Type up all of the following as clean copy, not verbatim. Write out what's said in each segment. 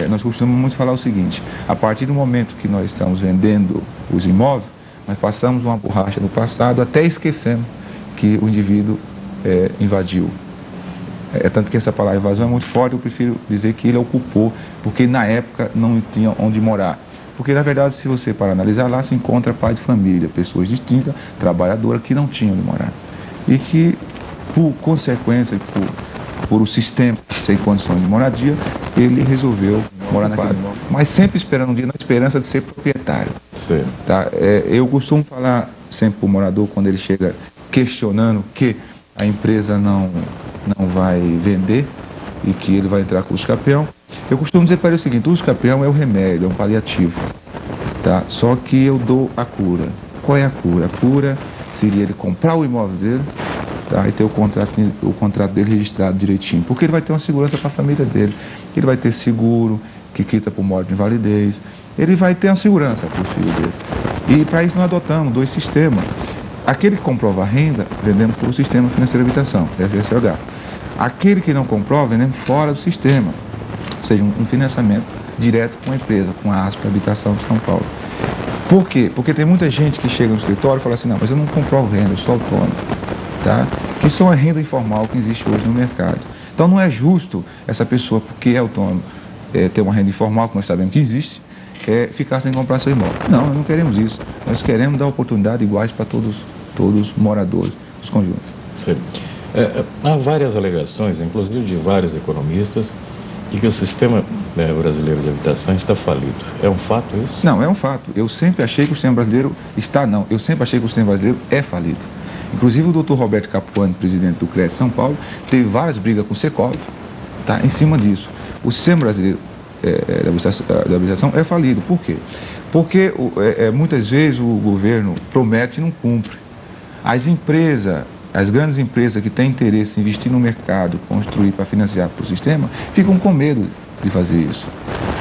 nós costumamos muito falar o seguinte: a partir do momento que nós estamos vendendo os imóveis, nós passamos uma borracha no passado, até esquecendo que o indivíduo invadiu. Tanto que essa palavra invasão é muito forte, eu prefiro dizer que ele ocupou, porque na época não tinha onde morar. Porque, na verdade, se você para analisar, lá se encontra pai de família, pessoas distintas, trabalhadoras, que não tinham onde morar. E que, por consequência, por o sistema sem condições de moradia, ele resolveu morar naquele imóvel. Mas sempre esperando um dia, na esperança de ser proprietário. Sim. Tá? Eu costumo falar sempre para o morador, quando ele chega questionando que a empresa não vai vender e que ele vai entrar com o uso-capião, eu costumo dizer para ele o seguinte: o uso-capião é o remédio, é um paliativo, tá? Só que eu dou a cura. Qual é a cura? A cura seria ele comprar o imóvel dele, tá? E ter o contrato dele registrado direitinho, porque ele vai ter uma segurança para a família dele, ele vai ter seguro, que quita por morte de invalidez, ele vai ter uma segurança para o filho dele. E para isso nós adotamos 2 sistemas. Aquele que comprova a renda, vendendo pelo Sistema Financeiro de Habitação, FSH. Aquele que não comprova, vendendo fora do sistema. Ou seja, um financiamento direto com a empresa, com a ASPA Habitação de São Paulo. Por quê? Porque tem muita gente que chega no escritório e fala assim: não, mas eu não comprovo renda, eu sou autônomo. Tá? Que são a renda informal que existe hoje no mercado. Então não é justo essa pessoa, porque é autônomo, ter uma renda informal, que nós sabemos que existe, ficar sem comprar seu imóvel. Não, nós não queremos isso. Nós queremos dar oportunidades iguais para todos os moradores dos conjuntos. Sim. Há várias alegações, inclusive de vários economistas, de que o sistema brasileiro de habitação está falido. É um fato isso? Não, é um fato. Eu sempre achei que o sistema brasileiro eu sempre achei que o sistema brasileiro é falido. Inclusive o Dr. Roberto Capuano, presidente do CRES São Paulo, teve várias brigas com o Secov, tá, em cima disso. O sistema brasileiro da habitação é falido. Por quê? Porque muitas vezes o governo promete e não cumpre. As grandes empresas que têm interesse em investir no mercado, construir para financiar para o sistema, ficam com medo de fazer isso.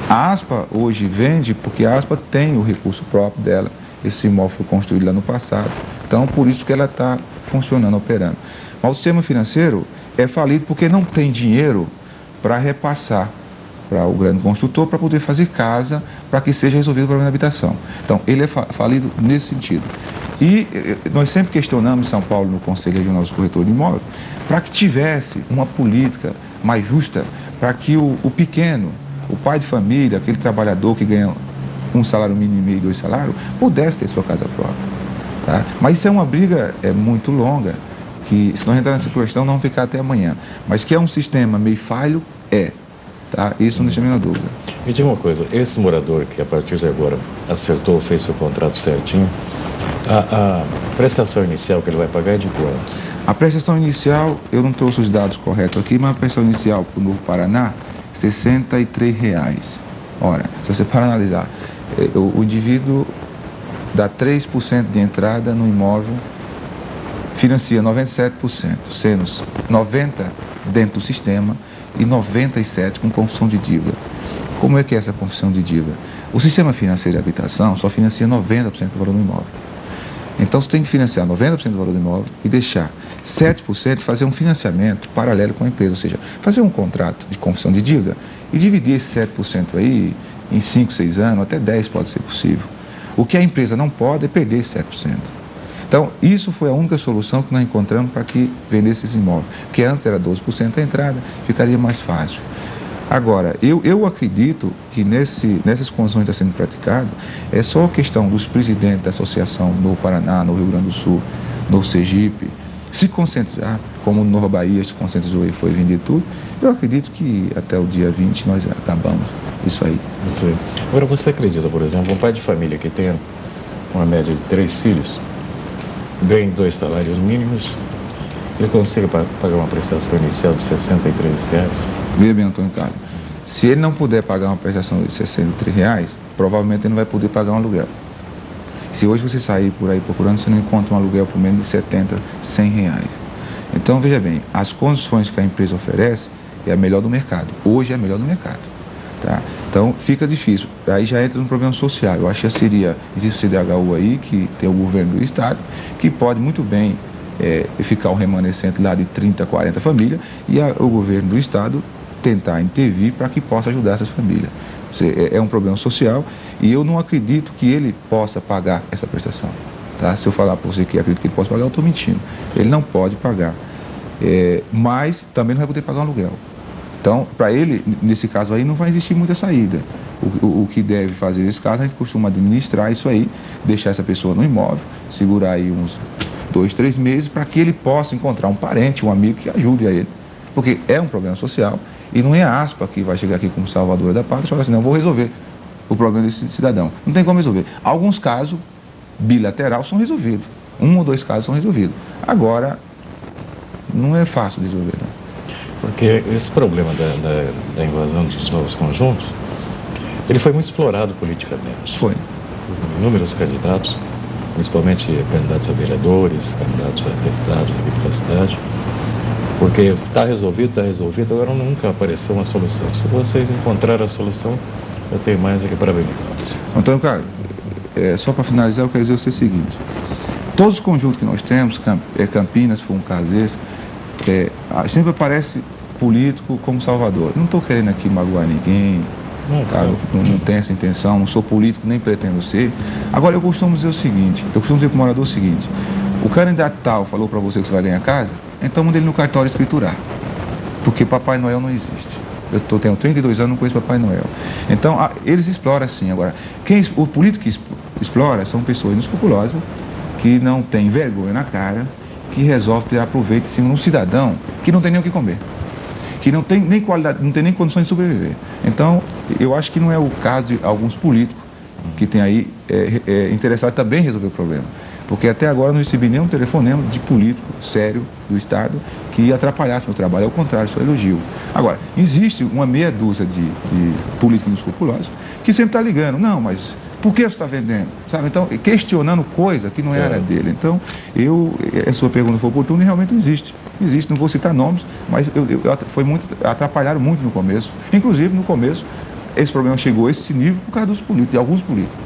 A ASPA hoje vende porque a ASPA tem o recurso próprio dela. Esse imóvel foi construído lá no passado. Então, por isso que ela está funcionando, operando. Mas o sistema financeiro é falido porque não tem dinheiro para repassar para o grande construtor para poder fazer casa, para que seja resolvido o problema da habitação. Então, ele é falido nesse sentido. E nós sempre questionamos em São Paulo, no Conselho Regional dos Corretores de Imóveis, para que tivesse uma política mais justa, para que o pequeno, o pai de família, aquele trabalhador que ganha um salário mínimo e meio, 2 salários, pudesse ter sua casa própria. Tá? Mas isso é uma briga muito longa, que se nós entrar nessa questão, não vamos ficar até amanhã. Mas que é um sistema meio falho, tá? Isso não deixa a menor dúvida. Me diga uma coisa, esse morador que a partir de agora acertou, fez seu contrato certinho, a prestação inicial que ele vai pagar é de quanto? A prestação inicial, eu não trouxe os dados corretos aqui, mas a prestação inicial para o Novo Paraná, R$ 63,00. Ora, se você para analisar, o indivíduo dá 3% de entrada no imóvel, financia 97%, sendo 90% dentro do sistema e 97% com construção de dívida. Como é que é essa construção de dívida? O sistema financeiro de habitação só financia 90% do valor do imóvel. Então você tem que financiar 90% do valor do imóvel e deixar 7% fazer um financiamento paralelo com a empresa, ou seja, fazer um contrato de confissão de dívida e dividir esse 7% aí em 5, 6 anos, até 10 pode ser possível. O que a empresa não pode é perder esse 7%. Então, isso foi a única solução que nós encontramos para que vendesse esse imóvel, porque antes era 12% a entrada, ficaria mais fácil. Agora, eu acredito que nessas condições que está sendo praticado, é só a questão dos presidentes da associação no Paraná, no Rio Grande do Sul, no Sergipe, se conscientizar, como no Nova Bahia se conscientizou e foi vender tudo. Eu acredito que até o dia 20 nós acabamos isso aí. Sim. Agora, você acredita, por exemplo, um pai de família que tem uma média de 3 filhos, ganha 2 salários mínimos, ele consegue pagar uma prestação inicial de R$ 63,00? Veja bem, Antônio Carlos, se ele não puder pagar uma prestação de R$ 63,00, provavelmente ele não vai poder pagar um aluguel. Se hoje você sair por aí procurando, você não encontra um aluguel por menos de R$ 70, R$ 100. Então, veja bem, as condições que a empresa oferece é a melhor do mercado. Hoje é a melhor do mercado. Tá? Então, fica difícil. Aí já entra no problema social. Eu acho que seria, existe o CDHU aí, que tem o governo do estado, que pode muito bem ficar um remanescente lá de 30, 40 famílias, e o governo do estado tentar intervir para que possa ajudar essas famílias. É um problema social e eu não acredito que ele possa pagar essa prestação. Tá? Se eu falar para você que acredito que ele possa pagar, eu estou mentindo. Ele não pode pagar. Mas também não vai poder pagar um aluguel. Então, para ele, nesse caso aí, não vai existir muita saída. O que deve fazer nesse caso, a gente costuma administrar isso aí, deixar essa pessoa no imóvel, segurar aí uns 2, 3 meses, para que ele possa encontrar um parente, um amigo que ajude a ele. Porque é um problema social e não é a ASPA que vai chegar aqui como salvadora da pátria e falar assim, não, vou resolver o problema desse cidadão. Não tem como resolver. Alguns casos bilaterais são resolvidos. 1 ou 2 casos são resolvidos. Agora, não é fácil de resolver, não. Porque esse problema da invasão dos novos conjuntos, ele foi muito explorado politicamente. Foi. Por inúmeros candidatos, principalmente candidatos a vereadores, candidatos a deputados aqui pela cidade, porque está resolvido, agora nunca apareceu uma solução. Se vocês encontraram a solução, eu tenho mais aqui parabenizá-los. Antônio Carlos, só para finalizar, eu quero dizer o seguinte: todos os conjuntos que nós temos, Campinas foi um caso esse, sempre aparece político como salvador. Não estou querendo aqui magoar ninguém, tá? Não tenho essa intenção, não sou político, nem pretendo ser. Agora, eu costumo dizer o seguinte, eu costumo dizer para o morador o seguinte: o candidato tal falou para você que você vai ganhar casa, então manda ele no cartório escriturar, porque Papai Noel não existe. Tenho 32 anos, não conheço Papai Noel. Então, eles exploram assim. Agora, o político que explora são pessoas inescrupulosas, que não tem vergonha na cara, que resolve tirar proveito em cima de um cidadão que não tem nem o que comer, que não tem nem qualidade, não tem nem condições de sobreviver. Então, eu acho que não é o caso de alguns políticos que tem aí interessados também em resolver o problema. Porque até agora não recebi nenhum telefonema de político sério do Estado que atrapalhasse meu trabalho. Ao contrário, só elogio. Agora, existe uma meia dúzia de políticos inescrupulosos que sempre está ligando. Não, mas por que você está vendendo? Sabe? Então, questionando coisa que não é área dele. Então, a sua pergunta foi oportuna e realmente existe. Existe, não vou citar nomes, mas atrapalharam muito no começo. Inclusive, no começo, esse problema chegou a esse nível por causa dos políticos, de alguns políticos.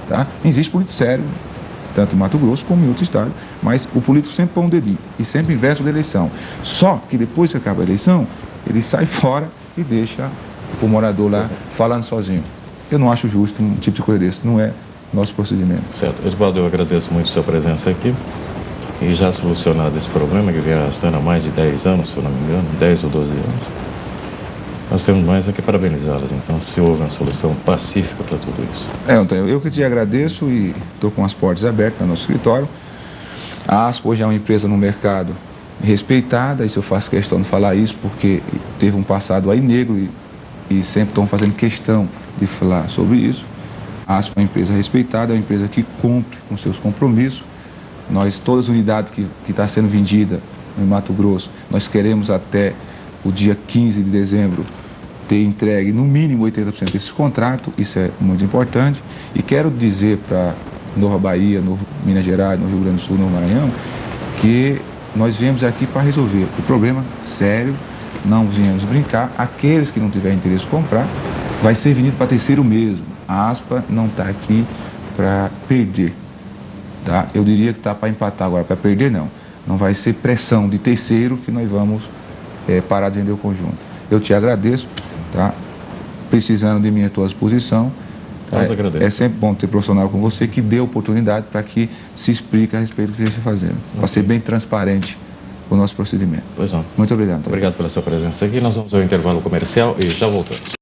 Tá? Existe político sério, tanto em Mato Grosso como em outro estado, mas o político sempre põe um dedinho e sempre investe da eleição. Só que depois que acaba a eleição, ele sai fora e deixa o morador lá falando sozinho. Eu não acho justo um tipo de coisa desse, não é nosso procedimento. Certo. Edvaldo, eu agradeço muito a sua presença aqui e já solucionado esse problema que vem arrastando há mais de 10 anos, se eu não me engano, 10 ou 12 anos. Nós temos mais aqui parabenizá-las, então, se houve uma solução pacífica para tudo isso. Antônio, eu que te agradeço e estou com as portas abertas no nosso escritório. A ASPA hoje é uma empresa no mercado respeitada, isso eu faço questão de falar isso, porque teve um passado aí negro e sempre estão fazendo questão de falar sobre isso. A ASPA é uma empresa respeitada, é uma empresa que cumpre com seus compromissos. Todas as unidades que está sendo vendida em Mato Grosso, nós queremos até o dia 15 de dezembro ter entregue no mínimo 80% desse contrato, isso é muito importante. E quero dizer para Nova Bahia, Minas Gerais, no Rio Grande do Sul, no Maranhão, que nós viemos aqui para resolver o problema sério, não viemos brincar. Aqueles que não tiverem interesse em comprar, vai ser vendido para terceiro mesmo. A ASPA não está aqui para perder, tá? Eu diria que está para empatar agora, para perder não. Não vai ser pressão de terceiro que nós vamos parar de vender o conjunto. Eu te agradeço, tá? Precisando de mim à tua disposição. Tá? É sempre bom ter profissional com você que dê oportunidade para que se explique a respeito do que você está fazendo. Para ser bem transparente o nosso procedimento. Pois não. Muito obrigado. Obrigado pela sua presença aqui. Nós vamos ao intervalo comercial e já voltamos.